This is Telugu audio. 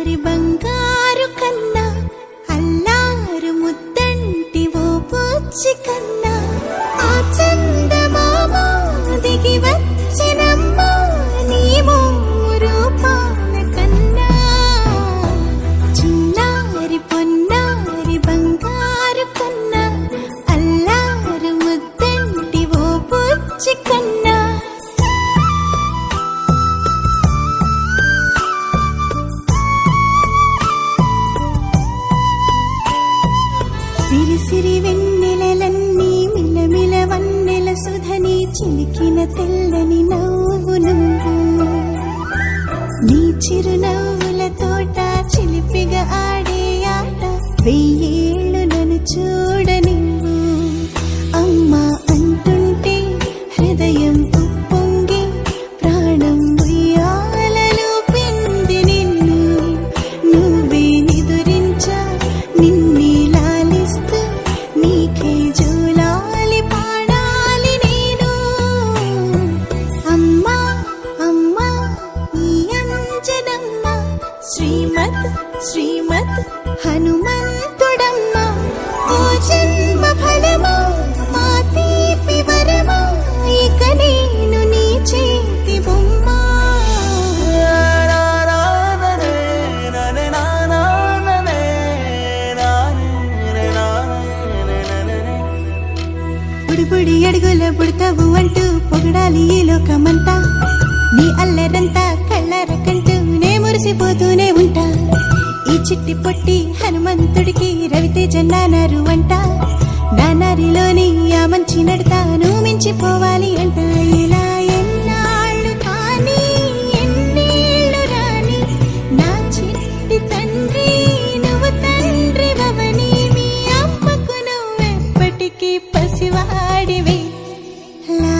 చిన్నారి బంగారు కన్నా అల్లారు ముద్దంటి ఓ పూచి కన్నా ఆ చందమామ దిగి వచ్చినమ్మా నీ రూపాల కన్నా చిన్నారి పొన్నారి బంగారు కన్నా అల్లారు ముద్దంటి ఓ పూచి కన్నా సిరి సిరి వెన్నెలలన్నీ మిలమిల వన్నెల సుధని చిలికిన తెల్లని నవ్వు నువ్వు నీ చిరునవ్వుల తోట చిలిపిగా ఆడే ఆట వెయ్యేళ్ళు నన్ను చూడ నువ్వు అమ్మా అంటుంటే హృదయం ఉప్పొంగి ప్రాణం ఉయ్యాలలో పిండి నిన్ను నువ్వే నిదురించా నిన్నే లాలిస్తూ నీకే జోలాలి పాడాలి నేను అమ్మా అమ్మా ఈ అంజనమ్మ శ్రీమత్ శ్రీమత్ హనుమంతుడమ్మ ఓ జన్మ ఫలమా మా తీపి వరమా ఇక నేను నీ చేతి బొమ్మ బుడిబుడి అడుగుల బుడతావు అంటూ పొగడాలి ఈ లోకమంతా నీ అల్లరంతా కళ్ళార కంటూ నే మురిసిపోతూనే ఉంటా ఈ చిట్టి పొట్టి హనుమంతుడికి రవితేజ నానారు అంట నానారిలోని ఆ మంచి నడతాను మించిపోవాలి అంట ఇలా ఎన్నాళ్ళు కానీ ఎన్నేళ్ళు రాని నా చిట్టి తండ్రి నువ్వు తండ్రి భవని మీ అమ్మకు నువ్వెప్పటికీ పసివాడివే లా